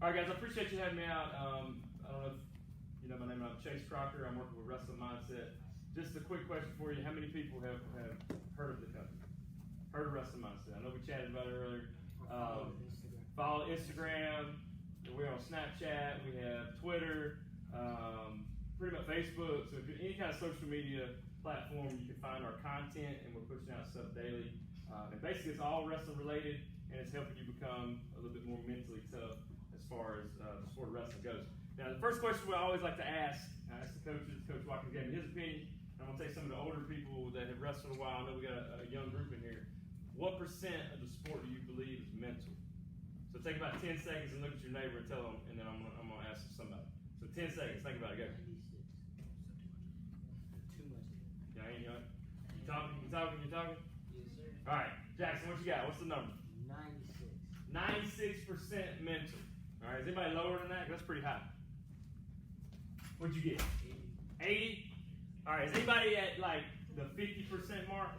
All right, guys, I appreciate you having me out. I don't know if you know my name. I'm Chase Crocker. I'm working with Wrestling Mindset. Just a quick question for you. How many people have heard of the company? Heard of Wrestling Mindset? I know we chatted about it earlier. Follow Instagram. We're on Snapchat. We have Twitter. Pretty much Facebook. So if you're any kind of social media platform, you can find our content, and we're pushing out stuff daily. And basically, it's all wrestling related, and it's helping you become a little bit more mentally tough as far as the sport of wrestling goes. Now, the first question we always like to ask, I asked the coaches, Coach Watkins gave me his opinion. I'm going to take some of the older people that have wrestled a while. I know we got a young group in here. What % of the sport do you believe is mental? So take about 10 seconds and look at your neighbor and tell them, and then I'm going to ask somebody. So 10 seconds, think about it, go. 96. Too much. Yeah, you talking? Yes, sir. All right, Jackson, what you got? What's the number? 96. 96% mental. All right, is anybody lower than that? That's pretty high. What'd you get? 80? All right, is anybody at like the 50% mark?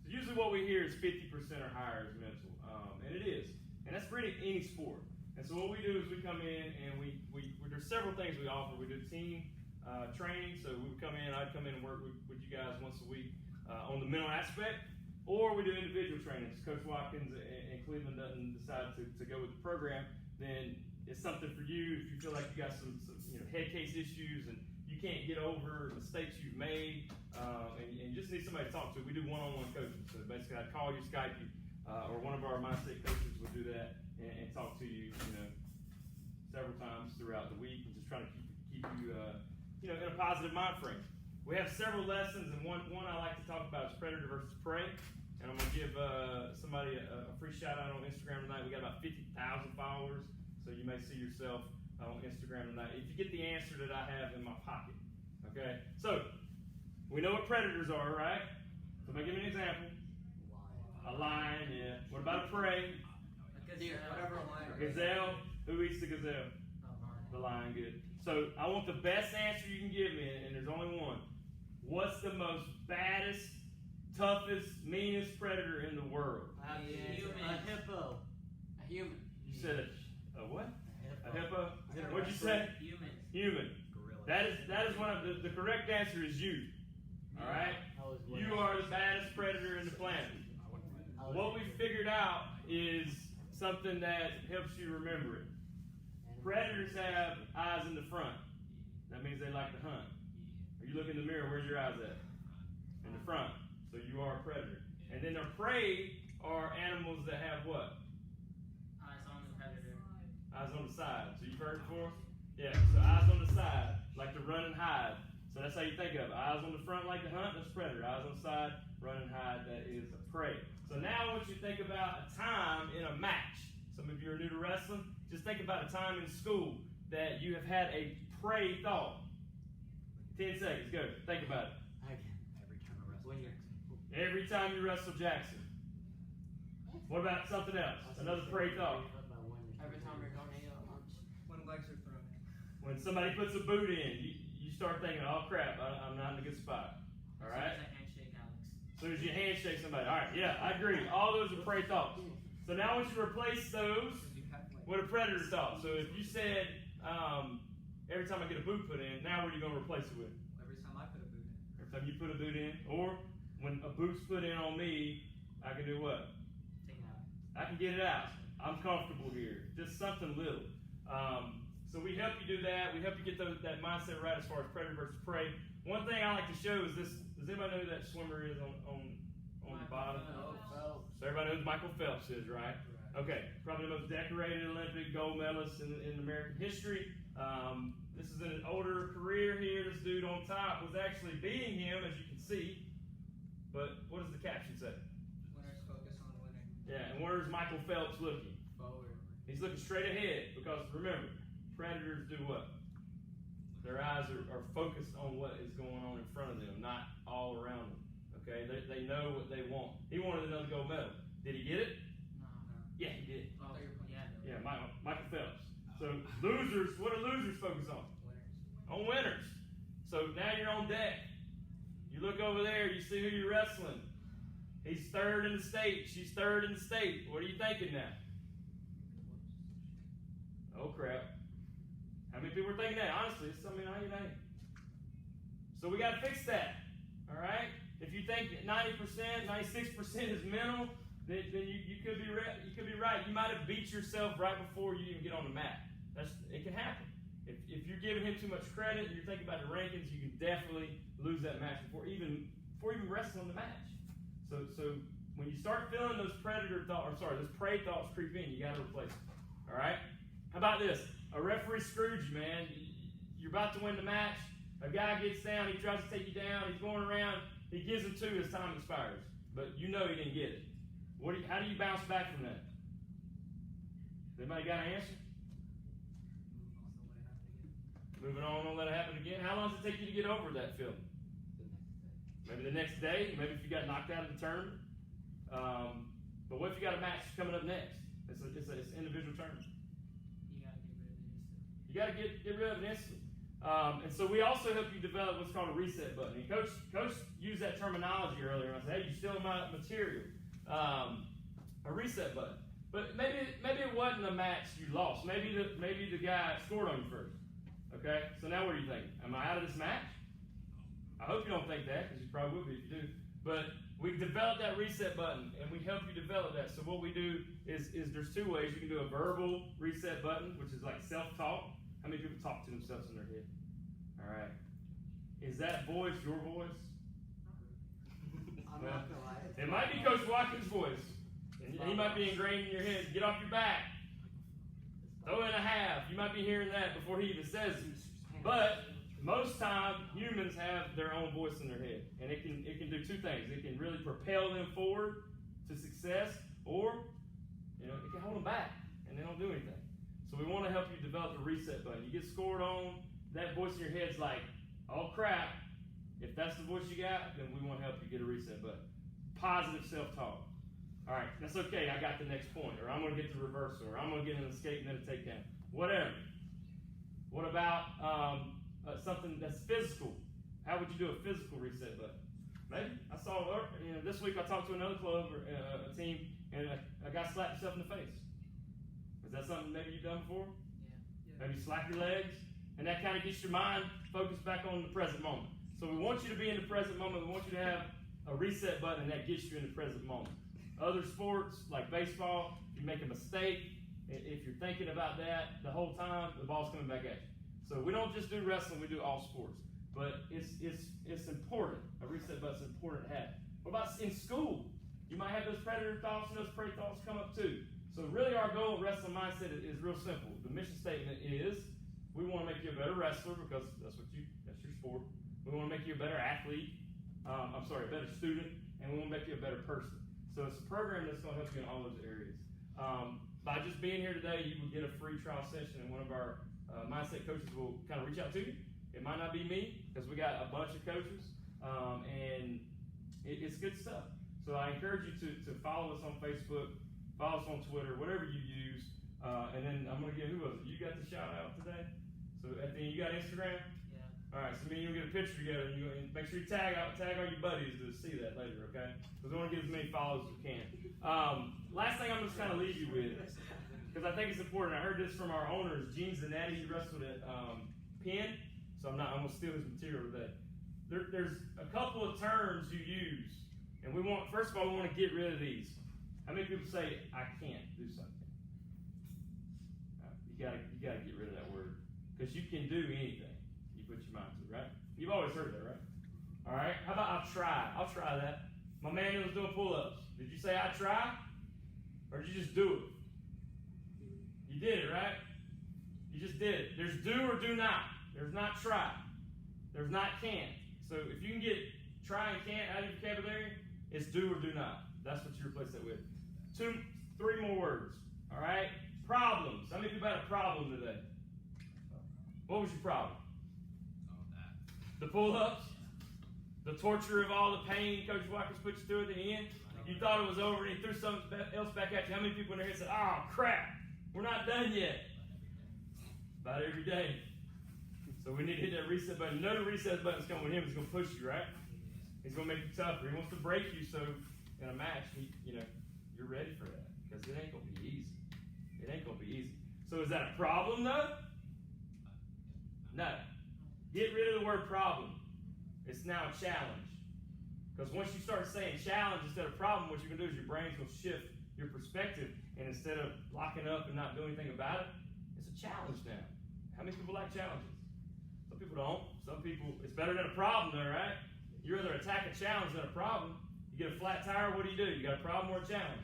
So usually what we hear is 50% or higher is mental, and it is. And that's really any sport. And so what we do is we come in and there's several things we offer. We do team training, so we would come in, I'd come in and work with you guys once a week on the mental aspect, or we do individual trainings. Coach Watkins and Cleveland doesn't decide to go with the program, then it's something for you if you feel like you got some head case issues and you can't get over mistakes you've made, and you just need somebody to talk to. We do one-on-one coaching. So basically, I'd call you, Skype you, or one of our mindset coaches would do that and talk to you, several times throughout the week, and just try to keep you, in a positive mind frame. We have several lessons, and one I like to talk about is Predator versus Prey. And I'm going to give somebody a free shout out on Instagram tonight. We got about 50,000 followers, so you may see yourself on Instagram tonight if you get the answer that I have in my pocket. Okay? So, we know what predators are, right? So, I'm going to give you an example. A lion, yeah. What about a prey? A deer, whatever a lion. A gazelle. Who eats the gazelle? The lion, good. So, I want the best answer you can give me, and there's only one. What's the most baddest, toughest, meanest predator in the world? A hippo. A human. You said a what? A hippo? What'd you say? Human. Gorilla. That is one of the correct answer is you. All right? You are the baddest predator in the planet. What we figured out is something that helps you remember it. Predators have eyes in the front. That means they like to hunt. Or you look in the mirror, where's your eyes at? In the front. So you are a predator. And then their prey are animals that have what? Eyes on the predator. Eyes on the side. So you've heard it before? Yeah, so eyes on the side, like to run and hide. So that's how you think of it. Eyes on the front like to hunt, that's predator. Eyes on the side, run and hide, that is a prey. So now I want you to think about a time in a match. Some of you are new to wrestling. Just think about a time in school that you have had a prey thought. 10 seconds, go. Think about it. Every time I wrestle Jackson. Every time you wrestle Jackson. What about something else? Another prey thought. Every time we're going to a lunch. When legs are thrown in. When somebody puts a boot in, you start thinking, oh crap, I'm not in a good spot. All right? As soon as I handshake Alex. As soon as you handshake somebody. All right, yeah, I agree. All those are prey thoughts. So now I want you to replace those with a predator thought. So if you said, every time I get a boot put in, now what are you going to replace it with? Every time I put a boot in. Every time you put a boot in, or when a boot's put in on me, I can do what? Take it out. I can get it out. I'm comfortable here. Just something little. So we help you do that. We help you get that mindset right as far as predator versus prey. One thing I like to show is this. Does anybody know who that swimmer is on the bottom? Phelps. So everybody knows who Michael Phelps is, right? Okay. Probably the most decorated Olympic gold medalist in American history. This is in an older career here. This dude on top was actually beating him, as you can see. But what does the caption say? Winners focus on winning. Yeah, and where's Michael Phelps looking? Forward. He's looking straight ahead because remember, predators do what? Their eyes are focused on what is going on in front of them, not all around them. Okay, they know what they want. He wanted another gold medal. Did he get it? No. Yeah, he did. Oh, yeah. Yeah, Michael Phelps. So losers, what do losers focus on? Winners. On winners. So now you're on deck. You look over there, you see who you're wrestling. He's third in the state. She's third in the state. What are you thinking now? Oh crap. How many people are thinking that? Honestly, it's something it ain't. So we got to fix that. All right? If you think 90%, 96% is mental, then you could be right. You might have beat yourself right before you even get on the mat. It can happen. If you're giving him too much credit and you're thinking about the rankings, you can definitely lose that match before even wrestling the match. So when you start feeling those those prey thoughts creep in, you got to replace them. All right? How about this? A referee screwed you, man. You're about to win the match. A guy gets down. He tries to take you down. He's going around. He gives him 2. His time expires. But you know he didn't get it. How do you bounce back from that? Anybody got an answer? Moving on, don't let it happen again. How long does it take you to get over that feeling? Maybe the next day. Maybe if you got knocked out of the tournament. But what if you got a match coming up next? It's an individual tournament. You got to get rid of it instantly. And so we also help you develop what's called a reset button. And Coach used that terminology earlier. And I said, hey, you still my material. A reset button. But maybe it wasn't a match you lost. Maybe the guy scored on you first. Okay? So now what are you thinking? Am I out of this match? I hope you don't think that, because you probably will be if you do. But we've developed that reset button, and we help you develop that. So what we do is there's 2 ways. You can do a verbal reset button, which is like self-talk. How many people talk to themselves in their head? All right. Is that voice your voice? I'm not gonna lie. It might be Coach Watkins' voice. And he might be ingrained in your head. Get off your back. Throw in a half. You might be hearing that before he even says it. But most time, humans have their own voice in their head. And it can do 2 things. It can really propel them forward to success, or it can hold them back and they don't do anything. So we want to help you develop a reset button. You get scored on, that voice in your head's like, oh crap. If that's the voice you got, then we want to help you get a reset button. Positive self-talk. All right, that's okay. I got the next point, or I'm going to get the reversal, or I'm going to get an escape and then a takedown. Whatever. What about something that's physical? How would you do a physical reset button? Maybe. I saw this week I talked to another club or a team, and a guy slapped himself in the face. Is that something maybe you've done before? Yeah. Maybe slap your legs, and that kind of gets your mind focused back on the present moment. So we want you to be in the present moment. We want you to have a reset button that gets you in the present moment. Other sports, like baseball, you make a mistake. If you're thinking about that the whole time, the ball's coming back at you. So we don't just do wrestling, we do all sports. But it's important. A reset button's important to have. What about in school? You might have those predator thoughts and those prey thoughts come up too. So really our goal at Wrestling Mindset is real simple. The mission statement is we want to make you a better wrestler because that's your sport. We want to make you a better athlete. A better student, and we want to make you a better person. So it's a program that's going to help you in all those areas. By just being here today, you will get a free trial session, and one of our mindset coaches will kind of reach out to you. It might not be me, because we got a bunch of coaches, and it's good stuff. So I encourage you to follow us on Facebook, follow us on Twitter, whatever you use. And then I'm going to get, who was it? You got the shout out today? So at the end, you got Instagram? Yeah. All right, so me and you'll get a picture together, and make sure you tag all your buddies to see that later, okay? Because we want to get as many followers as we can. Last thing I'm just kind of leave you with, because I think it's important. I heard this from our owners, Gene Zanetti. He wrestled at Penn, so I'm going to steal his material today. There's a couple of terms you use, and first of all, we want to get rid of these. How many people say, I can't do something? You gotta get rid of that word, because you can do anything you put your mind to, right? You've always heard that, right? All right. How about I'll try that. My man was doing pull-ups. Did you say I try, or did you just do it? You did it, right? You just did it. There's do or do not. There's not try. There's not can't. So if you can get try and can't out of your vocabulary, it's do or do not. That's what you replace that with. 3 more words. All right. Problems. How many people had a problem today? What was your problem? The pull-ups? The torture of all the pain Coach Watkins put you through at the end? You thought it was over and he threw something else back at you. How many people in there said, oh, crap, we're not done yet? About every day. So we need to hit that reset button. You know the reset button's coming with him. He's going to push you, right? He's going to make you tougher. He wants to break you so in a match, you're ready for that. Because it ain't going to be easy. It ain't going to be easy. So is that a problem though? No. Get rid of the word problem. It's now a challenge. Because once you start saying challenge instead of problem, what you're going to do is your brain's going to shift your perspective. And instead of locking up and not doing anything about it, it's a challenge now. How many people like challenges? Some people don't. Some people, it's better than a problem though, right? You rather attack a challenge than a problem. You get a flat tire, what do? You got a problem or a challenge?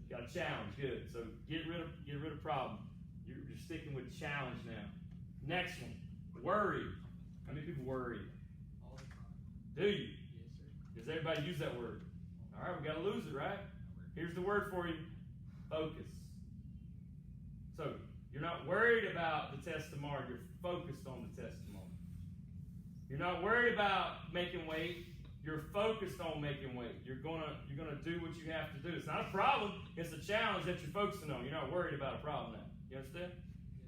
You got a challenge, good. So get rid of problem. You're sticking with challenge now. Next one, worry. How many people worry? All the time. Do you? Yes, sir. Does everybody use that word? All right, we got to lose it, right? Here's the word for you, focus. So you're not worried about the test tomorrow. You're focused on the test tomorrow. You're not worried about making weight. You're focused on making weight. You're gonna do what you have to do. It's not a problem. It's a challenge that you're focusing on. You're not worried about a problem now. You understand?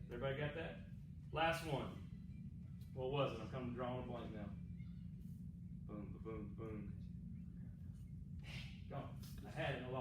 Everybody got that? Last one. What was it? I'm drawing a blank now. Boom, boom, boom.